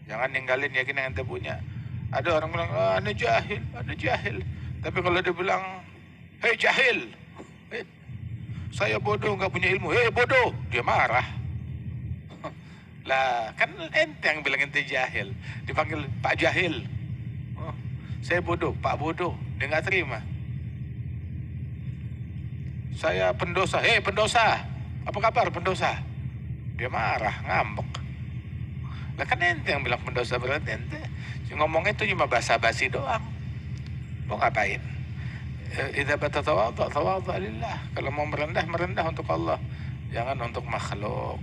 Jangan ninggalin yakin yang ente punya. Ada orang bilang, anda jahil, anda jahil. Tapi kalau dia bilang, hei jahil, saya bodoh, nggak punya ilmu, hei bodoh, dia marah. Lah, kan ente yang bilang ente jahil, dipanggil Pak Jahil. Oh, saya bodoh, Pak bodoh, dia nggak terima. Saya pendosa, hei pendosa, apa kabar pendosa? Dia marah, ngambek. Lah kan ente yang bilang pendosa, berarti ente ngomongnya itu cuma basa-basi doang. Mau ngapain? Idza batatawadha tawadha lillah. Kalau mau merendah, merendah untuk Allah, jangan untuk makhluk.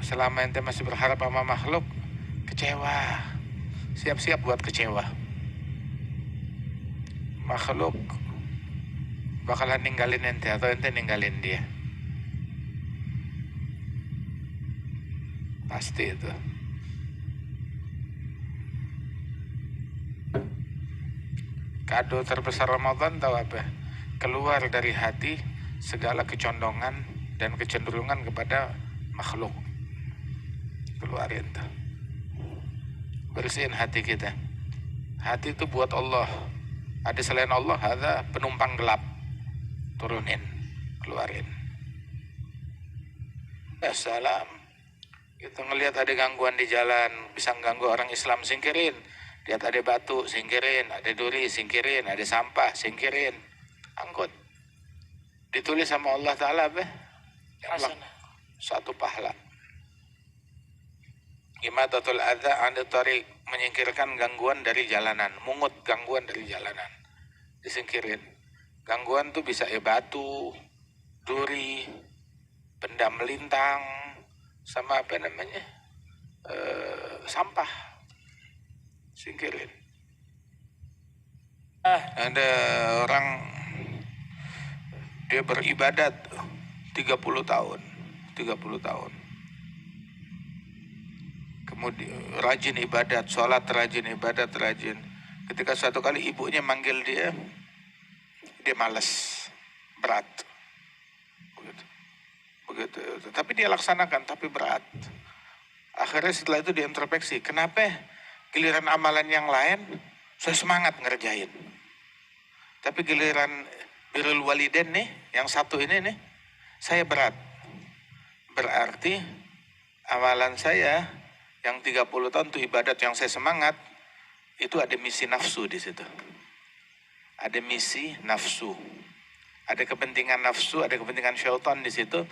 Selama ente masih berharap sama makhluk, kecewa. Siap-siap buat kecewa. Makhluk bakalan ninggalin ente atau ente ninggalin dia. Pasti itu. Kado terbesar Ramadan tahu apa? Keluar dari hati segala kecondongan dan kecenderungan kepada makhluk. Keluarin tuh. Bersihin hati kita. Hati itu buat Allah. Ada selain Allah, ada penumpang gelap. Turunin, keluarin. Assalam. Kita ngelihat ada gangguan di jalan, bisa ganggu orang Islam, singkirin. Lihat ada batu, singkirin. Ada duri, singkirin. Ada sampah, singkirin. Angkut. Ditulis sama Allah Ta'ala, satu pahala. Imatatul adza anit thariq, menyingkirkan gangguan dari jalanan, mungut gangguan dari jalanan, disingkirin. Gangguan tuh bisa batu, duri, benda melintang, sama apa namanya, sampah, singkirin. Ada orang dia beribadat 30 tahun. Kemudian rajin ibadat, sholat rajin, ibadat rajin. Ketika suatu kali ibunya manggil dia malas, berat. Begitu. Tapi dia laksanakan, tapi berat. Akhirnya setelah itu dia introspeksi, kenapa giliran amalan yang lain saya semangat ngerjain, tapi giliran birrul walidain nih, yang satu ini nih, saya berat. Berarti amalan saya yang 30 tahun itu ibadat yang saya semangat, itu ada misi nafsu di situ. Ada misi nafsu. Ada kepentingan nafsu, ada kepentingan syaitan di situ,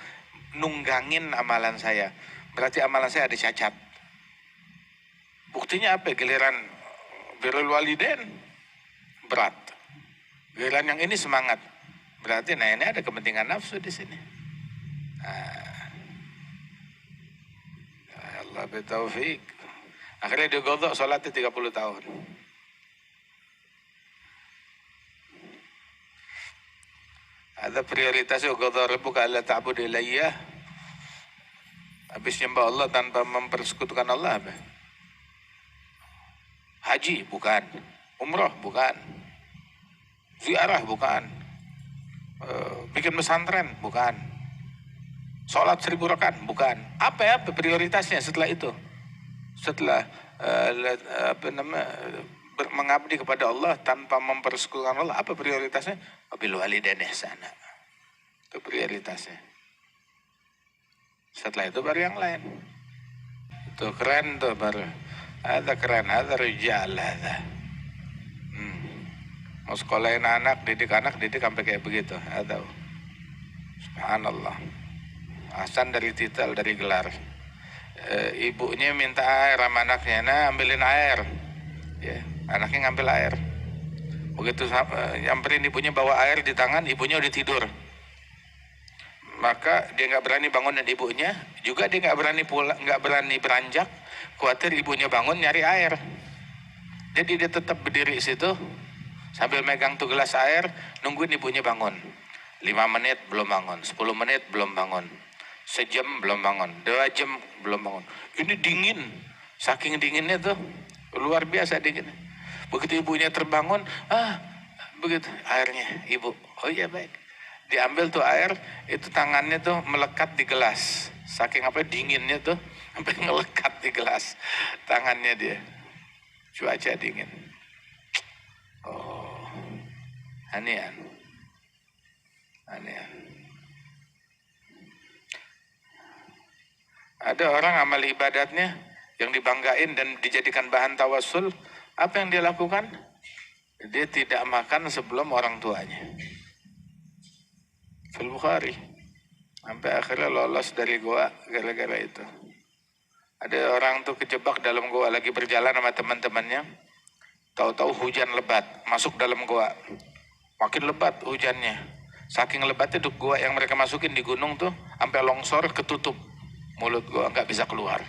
nunggangin amalan saya. Berarti amalan saya ada cacat. Buktinya apa? Giliran birrul walidain berat. Giliran yang ini semangat. Berarti ini ada kepentingan nafsu di sini. Allah bertaufik. Akhirnya dia godok sholatnya 30 tahun. Ada prioritasnya godok rabbuka alla ta'budu ilayya. Habis nyembah Allah tanpa mempersekutukan Allah apa? Haji bukan, umroh bukan, ziarah bukan, bikin pesantren bukan, sholat 1000 rakaat bukan. Apa prioritasnya setelah itu? Setelah mengabdi kepada Allah tanpa mempersekutukan Allah, apa prioritasnya? Wabil walidain ihsana. Itu prioritasnya. Setelah itu baru yang lain. Itu keren tuh baru. Ada keren, ada rijal, ada. Mau sekolahin anak, didik sampai kayak begitu. Ada. Subhanallah. Hasan dari titel, dari gelar. Ibunya minta air sama anaknya, nah ambilin air. Ya, anaknya ngambil air. Begitu nyamperin ibunya bawa air di tangan, ibunya udah tidur. Maka dia nggak berani bangunin ibunya, juga dia nggak berani pulang, nggak berani beranjak, khawatir ibunya bangun nyari air. Jadi dia tetap berdiri situ sambil megang tuh gelas air, nungguin ibunya bangun. 5 menit belum bangun, 10 menit belum bangun, sejam belum bangun, 2 jam belum bangun. Ini dingin, saking dinginnya tuh luar biasa dingin. Begitu ibunya terbangun, begitu airnya ibu, oh iya baik. Diambil tuh air, itu tangannya tuh melekat di gelas Saking apa dinginnya tuh, sampai ngelekat di gelas tangannya dia. Cuaca dingin. Oh, anian. Ada orang amal ibadatnya yang dibanggain dan dijadikan bahan tawasul. Apa yang dia lakukan? Dia tidak makan sebelum orang tuanya. Fil Bukhari. Sampai akhirnya lolos dari goa gara-gara itu. Ada orang tuh kejebak dalam goa lagi berjalan sama teman-temannya. Tahu-tahu hujan lebat masuk dalam goa. Makin lebat hujannya. Saking lebatnya tuh goa yang mereka masukin di gunung tuh sampai longsor ketutup mulut goa, nggak bisa keluar.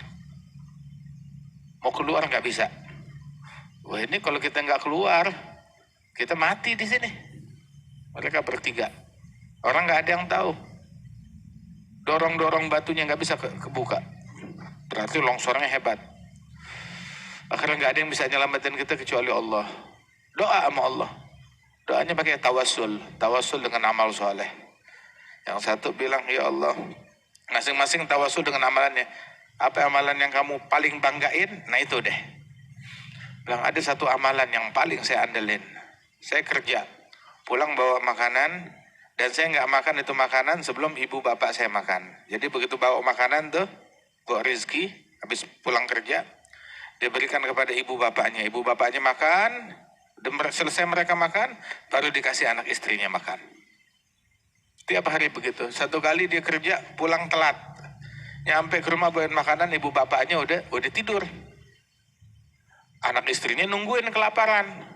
Mau keluar nggak bisa. Wah ini kalau kita nggak keluar kita mati di sini. Mereka bertiga. Orang nggak ada yang tahu. Dorong-dorong batunya nggak bisa kebuka. Berarti longsornya hebat. Akhirnya nggak ada yang bisa nyelamatin kita kecuali Allah. Doa sama Allah. Doanya pakai tawasul. Tawasul dengan amal soleh. Yang satu bilang, ya Allah, masing-masing tawasul dengan amalannya. Apa amalan yang kamu paling banggain? Nah itu deh. Bilang ada satu amalan yang paling saya andelin. Saya kerja, pulang bawa makanan. Dan saya nggak makan itu makanan sebelum ibu bapak saya makan. Jadi begitu bawa makanan tuh, bawa rezeki, habis pulang kerja, dia berikan kepada ibu bapaknya. Ibu bapaknya makan, dan selesai mereka makan, baru dikasih anak istrinya makan. Tiap hari begitu. Satu kali dia kerja, pulang telat. Nyampe ke rumah bawain makanan, ibu bapaknya udah tidur. Anak istrinya nungguin kelaparan.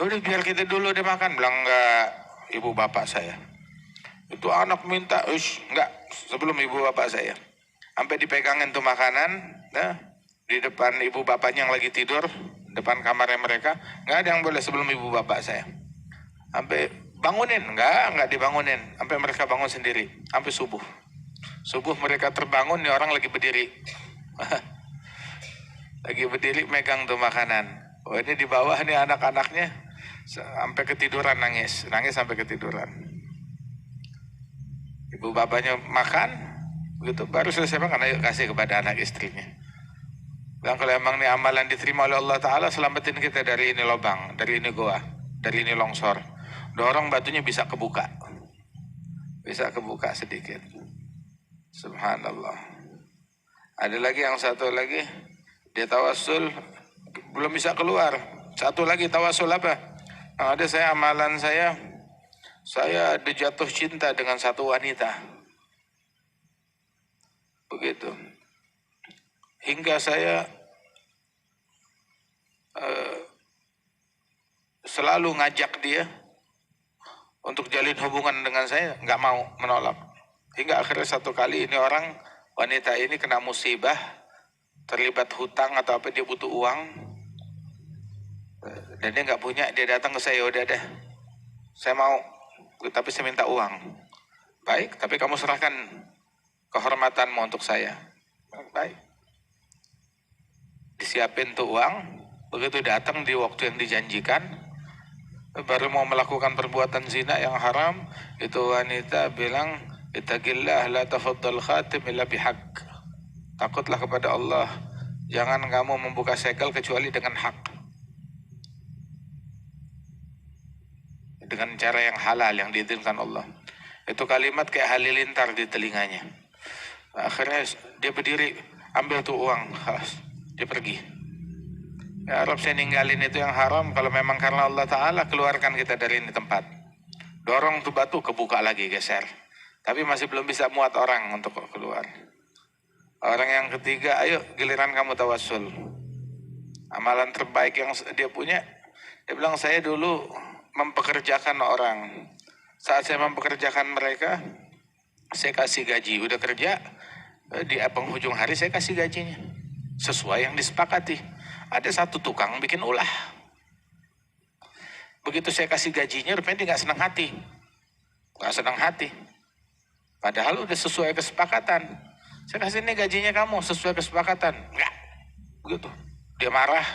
Udah biar kita dulu udah makan. Bilang enggak, ibu bapak saya. Itu anak minta, enggak, sebelum ibu bapak saya. Sampai dipegangin tuh makanan, nah, di depan ibu bapaknya yang lagi tidur, depan kamarnya mereka, enggak ada yang boleh sebelum ibu bapak saya. Sampai bangunin, enggak dibangunin. Sampai mereka bangun sendiri, sampai subuh. Subuh mereka terbangun, nih orang lagi berdiri. Lagi berdiri megang tuh makanan. Oh ini di bawah nih anak-anaknya, sampai ketiduran nangis sampai ketiduran. Ibu bapaknya makan, begitu baru selesai makan, ayo kasih kepada anak istrinya. Dan kalau emang ini amalan diterima oleh Allah Ta'ala, selamatin kita dari ini lubang, dari ini goa, dari ini longsor. Dorong batunya bisa kebuka. Bisa kebuka sedikit. Subhanallah. Ada lagi yang satu lagi, dia tawasul, belum bisa keluar. Satu lagi tawasul apa? Nah, ada saya amalan saya ada jatuh cinta dengan satu wanita. Begitu. Hingga saya selalu ngajak dia untuk jalin hubungan dengan saya, nggak mau, menolak. Hingga akhirnya satu kali ini wanita ini kena musibah, terlibat hutang atau apa, dia butuh uang. Dan dia nggak punya, dia datang ke saya, udah deh, saya mau, tapi saya minta uang. Baik, tapi kamu serahkan kehormatanmu untuk saya. Baik. Disiapin tuh uang, begitu datang di waktu yang dijanjikan, baru mau melakukan perbuatan zina yang haram, itu wanita bilang, ittaqillah la tafaddal khatim illa bihaq. Takutlah kepada Allah, jangan kamu membuka segel kecuali dengan hak. Dengan cara yang halal, yang diizinkan Allah. Itu kalimat kayak halilintar di telinganya. Akhirnya dia berdiri, ambil tuh uang, dia pergi. Ya Arab, saya ninggalin itu yang haram, kalau memang karena Allah Ta'ala, keluarkan kita dari ini tempat. Dorong tuh batu, kebuka lagi, geser. Tapi masih belum bisa muat orang untuk keluar. Orang yang ketiga, ayo giliran kamu tawasul. Amalan terbaik yang dia punya, dia bilang, saya dulu mempekerjakan orang. Saat saya mempekerjakan mereka, saya kasih gaji. Udah kerja, di penghujung hari saya kasih gajinya. Sesuai yang disepakati. Ada satu tukang bikin ulah. Begitu saya kasih gajinya, rupanya dia gak senang hati. Gak senang hati. Padahal udah sesuai kesepakatan. Saya kasih ini gajinya kamu, sesuai kesepakatan. Enggak. Begitu. Dia marah,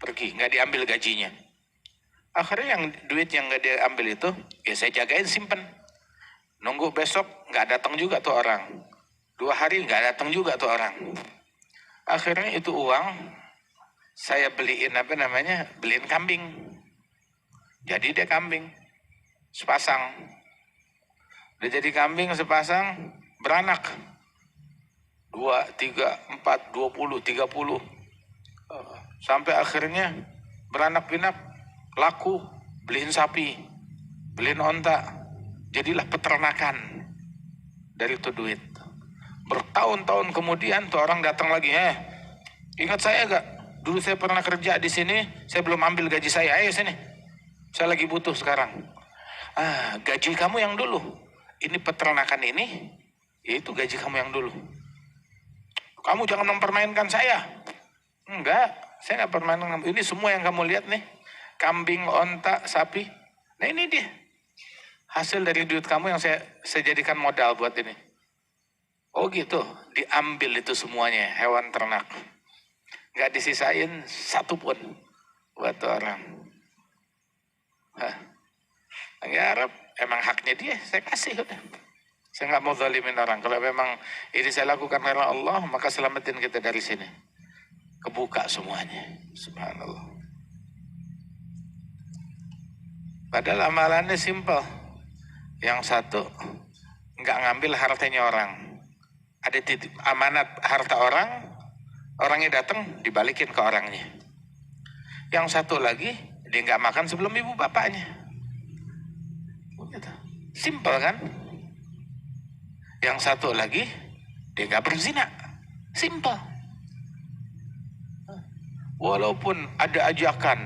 pergi, gak diambil gajinya. Akhirnya yang duit yang gak dia ambil itu, ya saya jagain, simpen. Nunggu besok gak datang juga tuh orang. 2 hari nggak datang juga tuh orang. Akhirnya itu uang saya beliin beliin kambing. Jadi dia kambing sepasang. Udah jadi kambing sepasang, beranak. 2, 3, 4, 20, 30. Sampai akhirnya beranak pinak, laku, beliin sapi, beliin onta. Jadilah peternakan dari itu duit. Bertahun-tahun kemudian tuh orang datang lagi, ingat saya gak? Dulu saya pernah kerja di sini, saya belum ambil gaji saya, ayo sini. Saya lagi butuh sekarang. Gaji kamu yang dulu. Ini peternakan ini, yaitu gaji kamu yang dulu. Kamu jangan mempermainkan saya. Enggak, saya nggak permainkan. Ini semua yang kamu lihat nih, kambing, onta, sapi. Nah ini dia hasil dari duit kamu yang saya jadikan modal buat ini. Oh gitu, diambil itu semuanya hewan ternak. Nggak disisain satu pun buat orang. Ya Arab, emang haknya dia, saya kasih udah. Saya nggak mau zalimin orang. Kalau memang ini saya lakukan karena Allah, maka selamatin kita dari sini. Kebuka semuanya. Subhanallah. Padahal amalannya simpel. Yang satu, nggak ngambil hartanya orang. Ada titip amanat harta orang, orangnya datang dibalikin ke orangnya. Yang satu lagi, dia nggak makan sebelum ibu bapaknya. Simpel kan? Yang satu lagi, dia nggak berzina. Simpel. Walaupun ada ajakan,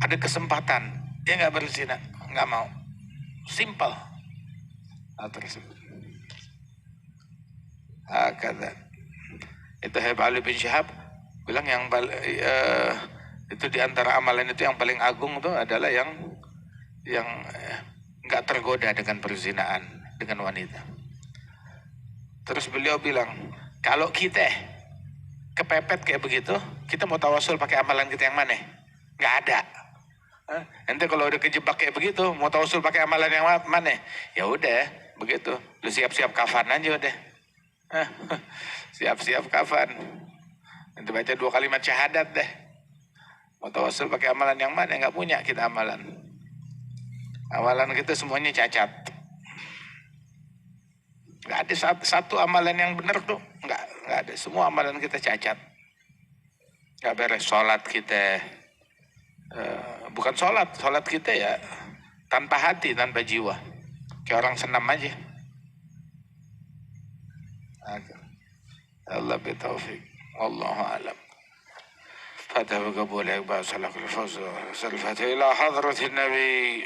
ada kesempatan, dia nggak berzina, nggak mau. Simpel. Tersebut. Kata itu Habib Ali bin Syihab bilang itu di antara amalan itu yang paling agung itu adalah yang nggak tergoda dengan perzinaan dengan wanita. Terus beliau bilang, kalau kita kepepet kayak begitu, kita mau tawasul pakai amalan kita yang mana? Nggak ada. Nanti kalau udah kejebak kayak begitu, mau tawasul pakai amalan yang mana? Ya udah, begitu. Lu siap-siap kafan aja udah. Siap-siap kafan. Nanti baca 2 kalimat syahadat deh. Mau tawasul pakai amalan yang mana? Nggak punya kita amalan. Amalan kita semuanya cacat. Nggak ada satu amalan yang benar tuh. Nggak ada. Semua amalan kita cacat. Nggak beres. Sholat kita. Bukan sholat kita ya tanpa hati, tanpa jiwa. Kayak orang senam aja. Allah bitaufiq. Wallahu a'lam. Fatah wa qabul. Iqbal sallallahu alaihi wa sallam. Ila hadratin Nabi.